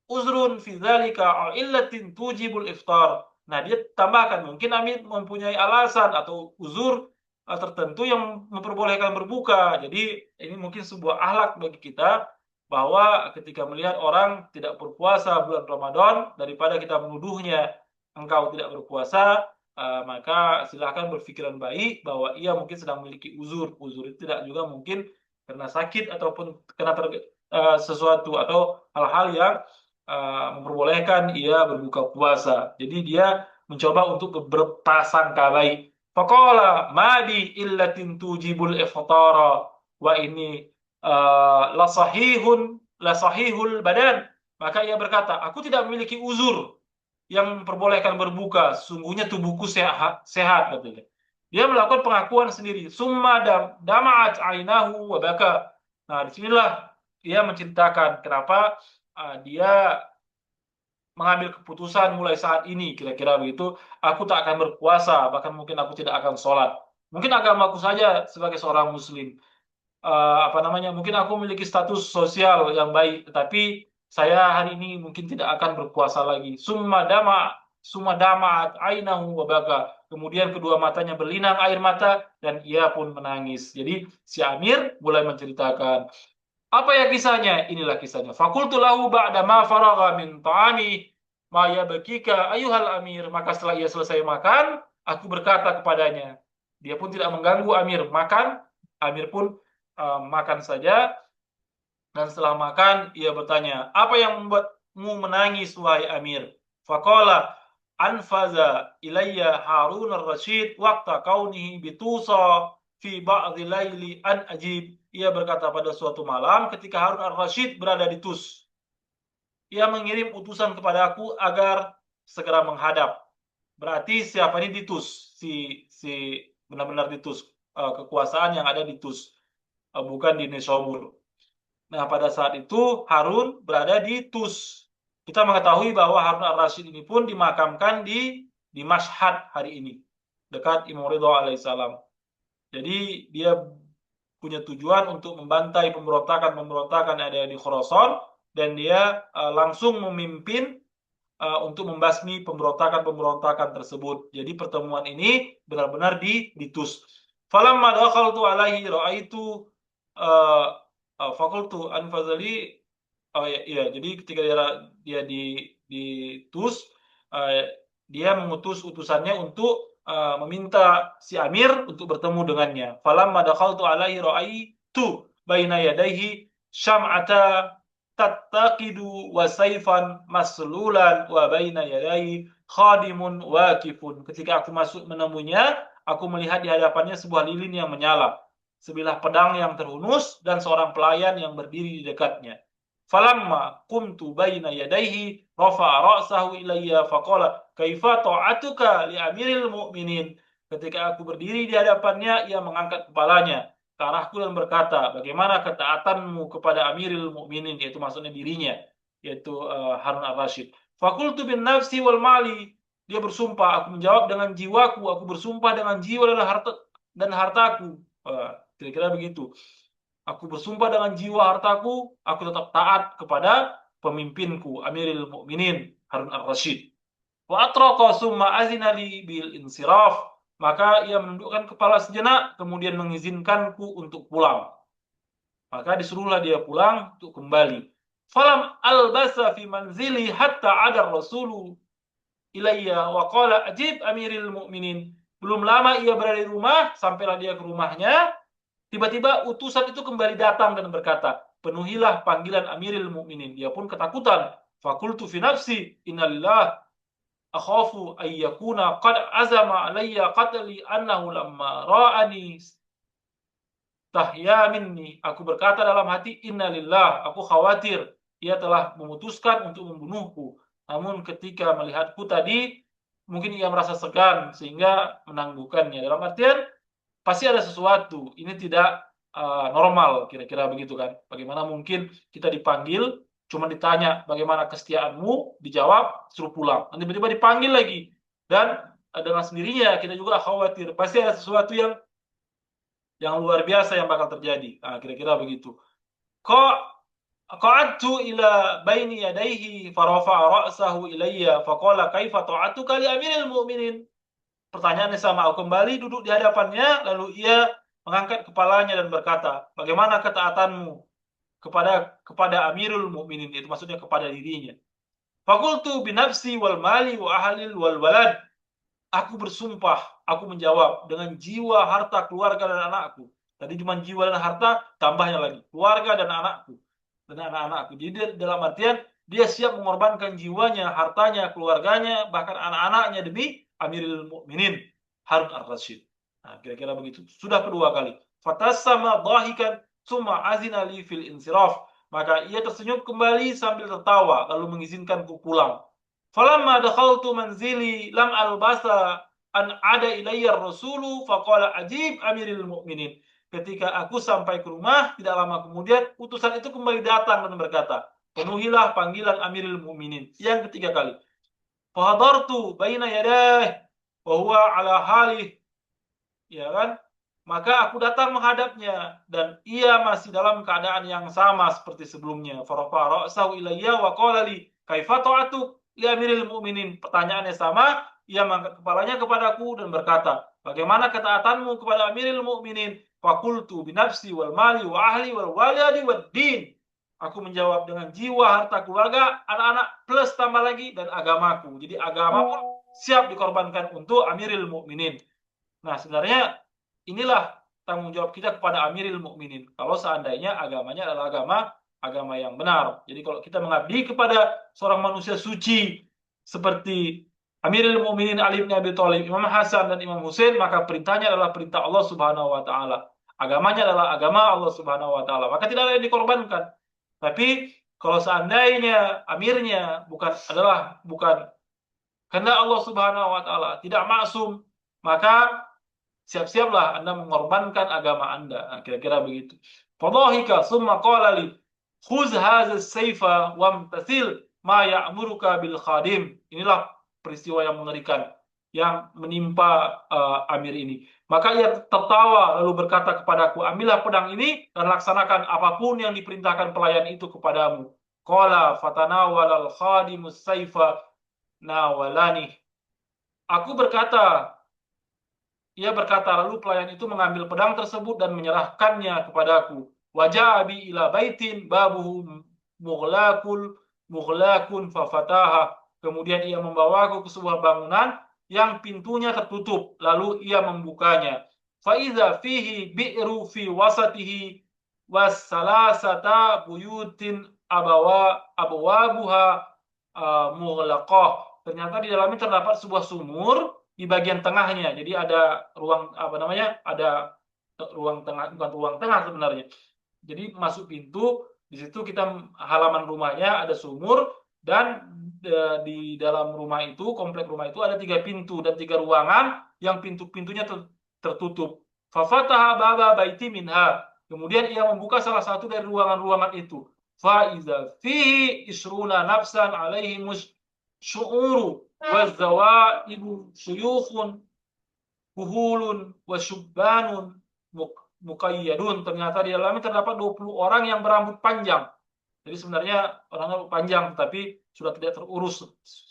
uzrun fi dzalika illatin tujibul iftar. Nah, dia tambahkan mungkin Amir mempunyai alasan atau uzur tertentu yang memperbolehkan berbuka. Jadi ini mungkin sebuah akhlak bagi kita bahwa ketika melihat orang tidak berpuasa bulan Ramadan, daripada kita menuduhnya engkau tidak berpuasa, maka silahkan berpikiran baik bahwa ia mungkin sedang memiliki uzur. Uzur itu tidak juga mungkin karena sakit ataupun karena sesuatu atau hal-hal yang memperbolehkan ia berbuka puasa. Jadi dia mencoba untuk berprasangka baik. Faqala ma bi illatin tujibul iftara wa ini la sahihul badan. Maka ia berkata, aku tidak memiliki uzur yang memperbolehkan berbuka. Sungguhnya tubuhku sehat katanya. Dia melakukan pengakuan sendiri. Summa dama'at ainahu wa baka. Nah, disinilah dia menceritakan kenapa dia mengambil keputusan mulai saat ini, kira-kira begitu, aku tak akan berpuasa, bahkan mungkin aku tidak akan sholat. Mungkin agamaku saja sebagai seorang muslim, mungkin aku memiliki status sosial yang baik, tetapi saya hari ini mungkin tidak akan berpuasa lagi. Summa dama ainahu wa baka. Kemudian kedua matanya berlinang air mata dan ia pun menangis. Jadi si Amir mulai menceritakan, apa ya kisahnya? Inilah kisahnya. Fakultu lahu ba'da ma faragha min ta'ami ma yabkika ayuhal amir. Maka setelah ia selesai makan, aku berkata kepadanya. Dia pun tidak mengganggu Amir makan. Amir pun makan saja. Dan setelah makan, ia bertanya, apa yang membuatmu menangis, wahai Amir? Faqala anfaza ilayya Harun ar-Rashid waqta kaunihi bitusa fi ba'dhi laili an ajib. Ia berkata pada suatu malam ketika Harun ar-Rashid berada di Tus. Ia mengirim utusan kepada aku agar segera menghadap. Berarti siapa ini di Tus? Si benar-benar di Tus. Kekuasaan yang ada di Tus. Bukan di Nesobur. Nah, pada saat itu Harun berada di Tus. Kita mengetahui bahwa Harun ar-Rashid ini pun dimakamkan di Mashhad hari ini, dekat Imam Ridha alaihissalam. Jadi dia punya tujuan untuk membantai pemberontakan yang ada di Khurasan, dan dia langsung memimpin untuk membasmi pemberontakan tersebut. Jadi pertemuan ini benar-benar di Tus. Falamma dakhaltu alaihi ra'aitu fakultu anfazali. Oh ya, jadi ketika dia di Tus, dia mengutus utusannya untuk meminta si Amir untuk bertemu dengannya. Falamma dakhaltu alaihi ra'aitu baina yadayhi syam'ata tattaqidu wa sayfan maslulan wa baina yadayhi khadimun waqifun. Ketika aku masuk menemuinya, aku melihat di hadapannya sebuah lilin yang menyala, sebilah pedang yang terhunus, dan seorang pelayan yang berdiri di dekatnya. Falamma qumtu baina yadayhi rafa'a ra'sahu ilayya faqala kaifa ta'atuka li amiril mu'minin. Ketika aku berdiri di hadapannya, ia mengangkat kepalanya ke arahku dan berkata, bagaimana ketaatanmu kepada amiril mu'minin, yaitu maksudnya dirinya, yaitu Harun ar-Rashid. Fakultu bin nafsi wal mali. Dia bersumpah, aku menjawab dengan jiwaku, aku bersumpah dengan jiwa dan hartaku. Kira-kira begitu. Aku bersumpah dengan jiwa hartaku, aku tetap taat kepada pemimpinku, Amirul Mukminin Harun ar-Rashid. Wa atraqa summa azina li bil insiraf. Maka ia menundukkan kepala sejenak, kemudian mengizinkanku untuk pulang. Maka disuruhlah dia pulang untuk kembali. Falam albasa fi manzili hatta ada rasulu ilayya wa qala ajib amiril mu'minin. Belum lama ia berada di rumah, sampailah dia ke rumahnya. Tiba-tiba utusan itu kembali datang dan berkata, penuhilah panggilan Amiril Mukminin. Dia pun ketakutan. Fakultu fi nafsi, innalillah akhafu ayyakuna qad azama alayya qatli annahu lamma ra'ani tahya minni. Aku berkata dalam hati, innalillah, aku khawatir ia telah memutuskan untuk membunuhku. Namun ketika melihatku tadi, mungkin ia merasa segan sehingga menangguhkannya. Dalam artian pasti ada sesuatu. Ini tidak normal, kira-kira begitu kan. Bagaimana mungkin kita dipanggil, cuma ditanya bagaimana kesetiaanmu, dijawab, suruh pulang. Nanti tiba-tiba dipanggil lagi. Dan dengan sendirinya kita juga khawatir. Pasti ada sesuatu yang luar biasa yang bakal terjadi. Kira-kira begitu. Qa'adtu ila baini yadayhi farafa'a ra'sahu ilayya faqala kaifa ta'atuka li amiril mu'minin. Pertanyaannya sama, aku kembali duduk di hadapannya, lalu ia mengangkat kepalanya dan berkata, bagaimana ketaatanmu kepada Amirul Mukminin, itu maksudnya kepada dirinya. Fakultu binafsi wal mali wa ahlil wal walad. Aku bersumpah, aku menjawab dengan jiwa, harta, keluarga dan anakku. Tadi cuma jiwa dan harta, tambahnya lagi keluarga dan anakku dan anak-anakku. Jadi dalam artian dia siap mengorbankan jiwanya, hartanya, keluarganya, bahkan anak-anaknya demi Amirul Mukminin Harun ar-Rasyid. Nah, kira-kira begitu. Sudah kedua kali. Fatassama dhahikan summa azina li fil insiraf. Maka ia tersenyum kembali sambil tertawa lalu mengizinkanku pulang. Falamma dakhaltu manzili lam albasa an ada ilayya rasulu faqala ajib amiril mu'minin. Ketika aku sampai ke rumah, tidak lama kemudian utusan itu kembali datang dan berkata, penuhilah panggilan amiril mu'minin. Yang ketiga kali. Fahadartu baina yadah wa huwa ala halih. Ya kan? Maka aku datang menghadapnya dan ia masih dalam keadaan yang sama seperti sebelumnya. Farafa ra'sahu ilayya wa qala li kaifa ta'atuk li amiril mu'minin. Pertanyaannya sama, ia mengangkat kepalanya kepadaku dan berkata, bagaimana ketaatanmu kepada amiril mu'minin? Fakultu binafsi wal mali wa ahli wal waladi wad din. Aku menjawab dengan jiwa, harta, keluarga, anak-anak plus tambah lagi dan agamaku. Jadi agama pun siap dikorbankan untuk amiril mu'minin. Nah, sebenarnya inilah tanggung jawab kita kepada Amiril Mukminin. Kalau seandainya agamanya adalah agama yang benar. Jadi kalau kita mengabdi kepada seorang manusia suci seperti Amiril Mukminin Ali bin Abi Thalib, Imam Hasan dan Imam Husain, maka perintahnya adalah perintah Allah Subhanahu wa taala. Agamanya adalah agama Allah Subhanahu wa taala. Maka tidak ada yang dikorbankan. Tapi kalau seandainya amirnya bukan kehendak Allah Subhanahu wa taala, tidak maksum, maka siap-siaplah Anda mengorbankan agama Anda. Nah, kira-kira begitu. Fadhahika summa qala li khuz hadha as-sayfa wamtathil ma ya'muruka bil khadim. Inilah peristiwa yang mengerikan yang menimpa Amir ini. Maka ia tertawa lalu berkata kepadaku, ambillah pedang ini dan laksanakan apapun yang diperintahkan pelayan itu kepadamu. Qala fatanawala al-khadimus sayfa nawalani. Aku berkata, ia berkata, lalu pelayan itu mengambil pedang tersebut dan menyerahkannya kepadaku. Wajah abi ila baitin babuhu mughlakun fafataha. Kemudian ia membawaku ke sebuah bangunan yang pintunya tertutup. Lalu ia membukanya. Faiza fihi bi'ru fi wasatihi wassalasata buyutin abwabuha mughlaqah. Ternyata di dalamnya terdapat sebuah sumur di bagian tengahnya. Jadi ada ruang Ada ruang tengah, bukan ruang tengah sebenarnya. Jadi masuk pintu, di situ kita halaman rumahnya ada sumur dan di dalam rumah itu, komplek rumah itu ada 3 pintu dan 3 ruangan yang pintu-pintunya tertutup. Fafataha baba baiti minha. Kemudian ia membuka salah satu dari ruangan-ruangan itu. Fa iza fihi isruna nafsan alaihimus syu'uru wazawaibu suyukhun kuhulun wasyubbanun muqayyadun. Ternyata di dalamnya terdapat 20 orang yang berambut panjang. Jadi sebenarnya orangnya panjang tetapi sudah tidak terurus,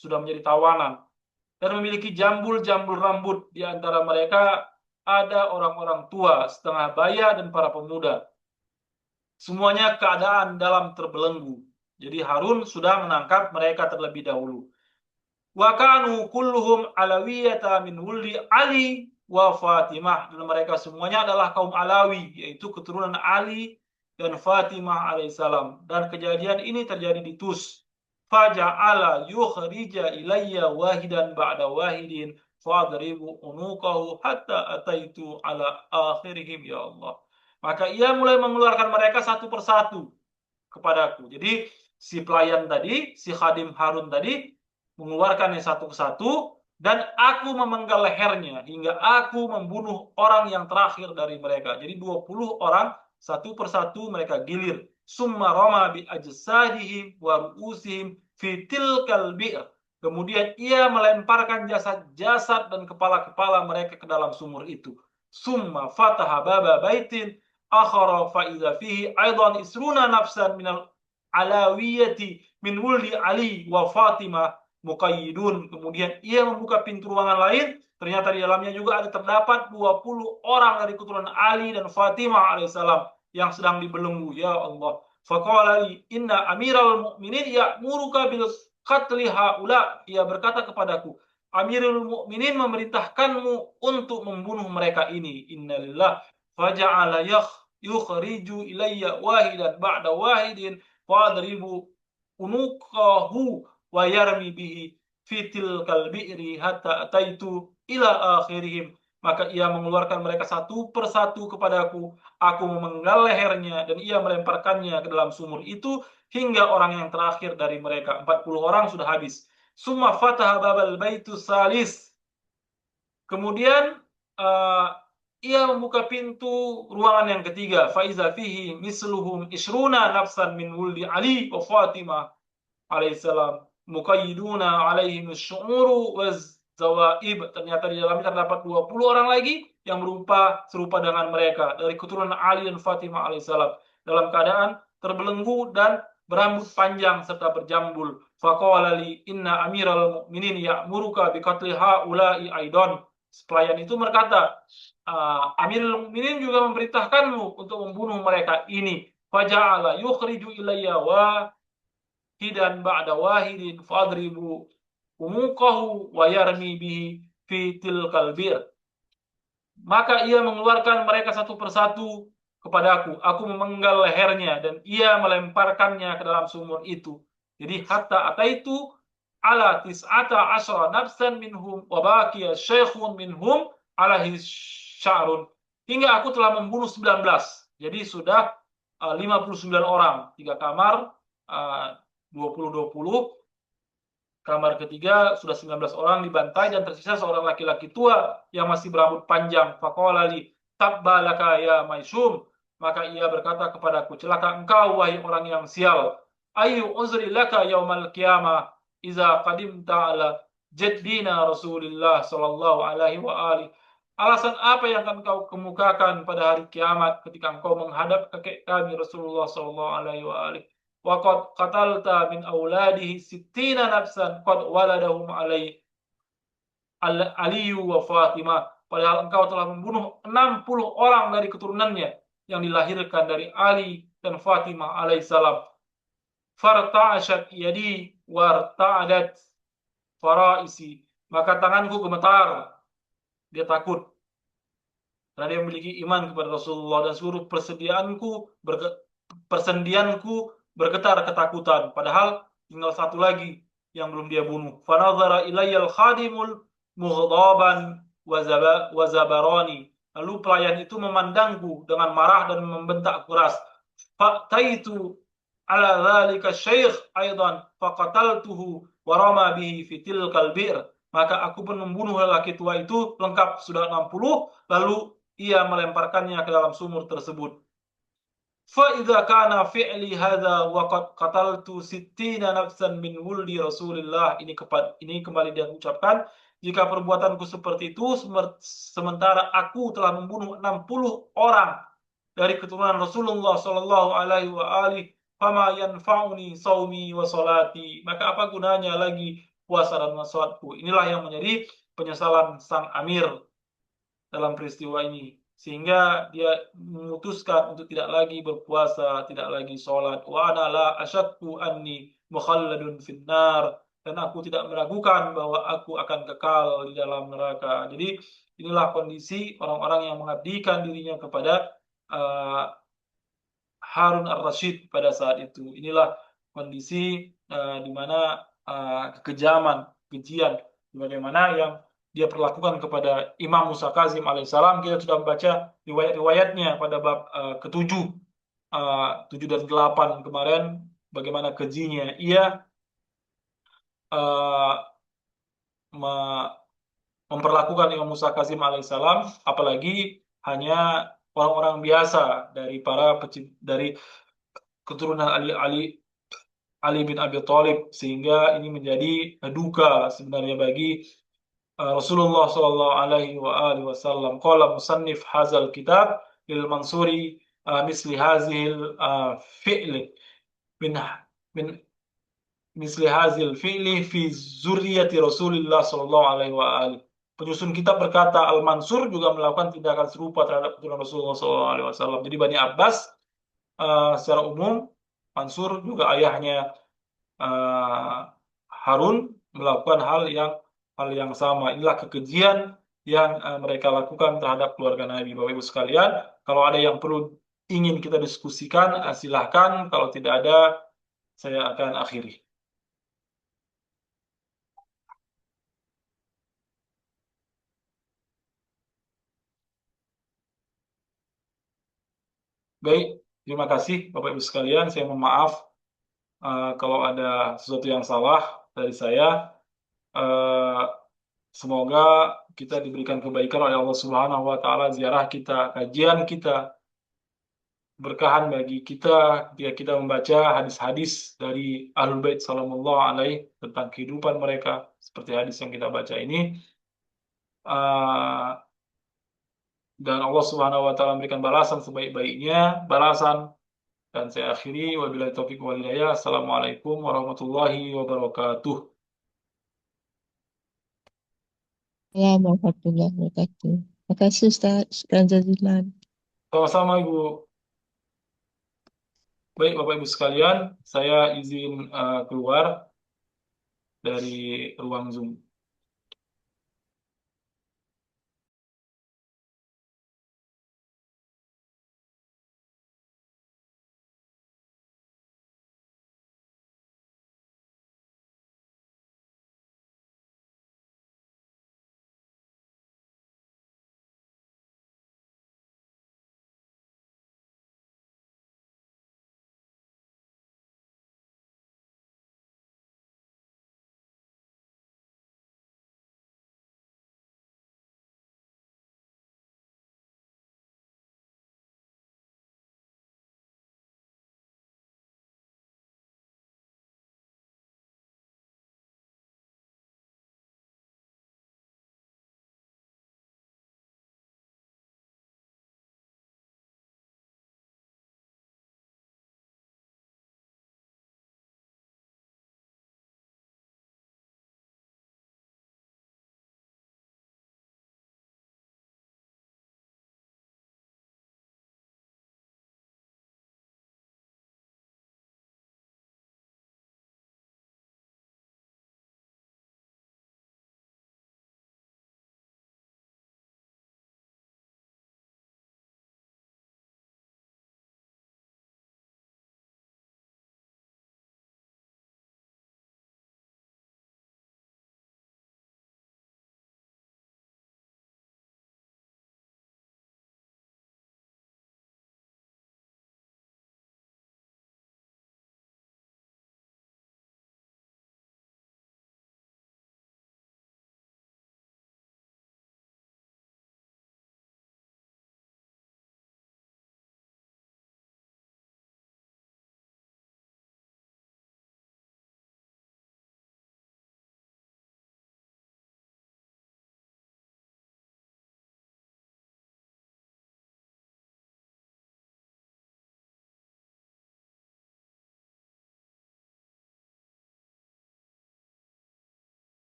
sudah menjadi tawanan dan memiliki jambul-jambul rambut. Di antara mereka ada orang-orang tua, setengah baya dan para pemuda. Semuanya keadaan dalam terbelenggu. Jadi Harun sudah menangkap mereka terlebih dahulu. Wa kanu kulluhum alawiyata min wuldi Ali wa Fatimah. Dan mereka semuanya adalah kaum Alawi, yaitu keturunan Ali dan Fatimah alaihissalam. Dan kejadian ini terjadi di Tus. Faja'ala yukhrija ilayya wahidan ba'da wahidin fadribu unuqahu hatta ataitu ala akhirihim ya Allah. Maka ia mulai mengeluarkan mereka satu persatu kepadaku. Jadi si pelayan tadi, si khadim Harun tadi, mengeluarkannya satu ke satu, dan aku memenggal lehernya hingga aku membunuh orang yang terakhir dari mereka. Jadi 20 orang, satu persatu mereka gilir. Summa rama bi ajsadihim wa ru'usihim fi tilkal bi'r. Kemudian ia melemparkan jasad-jasad dan kepala-kepala mereka ke dalam sumur itu. Summa fataha baba baitin akhara fa idza fihi aidan isruna nafsan minal alawiyati min wuldi Ali wa Fatimah muqayyidun. Kemudian ia membuka pintu ruangan lain, ternyata di dalamnya juga ada terdapat 20 orang dari keturunan Ali dan Fatimah alaihissalam yang sedang dibelenggu. Ya Allah. Faqala li inna amiral mu'minin ya'muruka bil qatli haula. Ia berkata kepadaku, Amirul Mukminin memerintahkanmu untuk membunuh mereka ini. Innalillah. Faja'ala yukhriju ilayya wahidan ba'da wahidin fadribu unuqahu wa yarmi bihi fitil kalbi'ri hatta ataitu ila akhirihim. Maka ia mengeluarkan mereka satu persatu kepadaku. Aku memenggal lehernya dan ia melemparkannya ke dalam sumur itu hingga orang yang terakhir dari mereka. 40 orang sudah habis. Summa fataha babal baitu salis. Kemudian ia membuka pintu ruangan yang ketiga. Faiza fihi misluhum isruna nafsan min wuldi Ali wa Fatimah alaihissalam muqayyiduna alaihim syu'uru waz zawaib. Ternyata di dalamnya terdapat 20 orang lagi yang berupa serupa dengan mereka dari keturunan Ali dan Fatimah alaihissalam dalam keadaan terbelenggu dan berambut panjang serta berjambul. Faqala li inna amiral mu'minin ya'muruka biqatli haula'i aidan. Pelayan itu berkata, Amirul Mukminin juga memerintahkanmu untuk membunuh mereka ini. Faja'ala yukhriju ilayya wahidan ba'da wahidin fadribu umuqahu wa yarmi bihi fi tilkal bir. Maka ia mengeluarkan mereka satu persatu kepadaku. Aku memenggal lehernya dan ia melemparkannya ke dalam sumur itu. Jadi hatta ataitu ala tis'ata asyara nafsan minhum wa baqiya syekhun minhum alaihi sya'run. Hingga aku telah membunuh 19. Jadi sudah 59 orang. 3 kamar, 20-20. Kamar ketiga sudah 19 orang dibantai dan tersisa seorang laki-laki tua yang masih berambut panjang. Faqala li tabbalaka ya Maisum. Maka ia berkata kepadaku, celaka engkau wahai orang yang sial. Ayu uzri laka yaumal qiyamah iza qadimta ala jaddina Rasulullah sallallahu alaihi wa alihi. Alasan apa yang akan kau kemukakan pada hari kiamat ketika engkau menghadap kakek kami Rasulullah sallallahu alaihi wa alihi. Wa qad qatalta min auladihi sittina nafsan qad waladahum alaihi Aliyu wa Fatimah. Padahal engkau telah membunuh 60 orang dari keturunannya yang dilahirkan dari Ali dan Fatimah alaihissalam. Farta'ashat yadi warta'adat faraisi. Maka tanganku gemetar. Dia takut. Karena dia memiliki iman kepada Rasulullah dan seluruh persendianku bergetar ketakutan. Padahal tinggal satu lagi yang belum dia bunuh. Fanazara ilayyal khadimul mughdaban wa zabarani. Lalu pelayan itu memandangku dengan marah dan membentak keras. Fa'taitu ala dzalika syekh aidan faqataltuhu wa rama bihi fi tilkal bir. Maka aku pun membunuh lelaki tua itu, lengkap sudah 60, lalu ia melemparkannya ke dalam sumur tersebut. Fa idza kana fi'li hadza wa qad qataltu 60 nafsan min wuldi Rasulillah. Ini kembali dia ucapkan, jika perbuatanku seperti itu sementara aku telah membunuh 60 orang dari keturunan Rasulullah sallallahu alaihi wa alihi, fama yanfa'uni saumi wa salati. Maka apa gunanya lagi puasa dan salatku? Inilah yang menjadi penyesalan sang amir dalam peristiwa ini, sehingga dia memutuskan untuk tidak lagi berpuasa, tidak lagi sholat. Wa ana la asyakku anni mukhalladun finnar. Dan aku tidak meragukan bahwa aku akan kekal di dalam neraka. Jadi inilah kondisi orang-orang yang mengabdikan dirinya kepada Harun ar-Rasyid pada saat itu. Inilah kondisi di mana kekejaman, kejian, bagaimana yang dia perlakukan kepada Imam Musa Kazim alaihissalam. Kita sudah membaca riwayat-riwayatnya pada bab ke-7, 7 dan 8 kemarin, bagaimana kejinya ia eh, me- memperlakukan Imam Musa Kazim alaihissalam, apalagi hanya orang-orang biasa dari dari keturunan Ali bin Abi Thalib, sehingga ini menjadi duka sebenarnya bagi Rasulullah Shallallahu Alaihi Wasallam. Qala musannif hazal kitab lil mansuri misli hazil fi'li min min misli hazil fi'li fi zurriyati Rasulullah Shallallahu Alaihi Wasallam. Penyusun kitab berkata, Al-Mansur juga melakukan tindakan serupa terhadap keturunan Rasulullah Shallallahu Alaihi Wasallam. Jadi Bani Abbas secara umum, Mansur juga ayahnya eh, Harun melakukan hal yang sama. Inilah kekejian yang mereka lakukan terhadap keluarga Nabi. Bapak Ibu sekalian, kalau ada yang perlu ingin kita diskusikan, silahkan. Kalau tidak ada, saya akan akhiri. Baik, terima kasih Bapak Ibu sekalian. Saya mohon maaf kalau ada sesuatu yang salah dari saya. Eh, Semoga kita diberikan kebaikan oleh Allah Subhanahu wa taala, ziarah kita, kajian kita, berkahan bagi kita ketika kita membaca hadis-hadis dari Ahlul Bait sallallahu alaihi tentang kehidupan mereka seperti hadis yang kita baca ini. Uh, dan Allah Subhanahu wa taala memberikan balasan sebaik-baiknya, balasan. Dan saya akhiri wabillahi taufik wal hidayah. Assalamualaikum warahmatullahi wabarakatuh. Ya, warahmatullahi wabarakatuh. Terima kasih Ustaz. Syukran jazilan. Sama-sama Ibu. Baik Bapak Ibu sekalian, saya izin keluar dari ruang Zoom.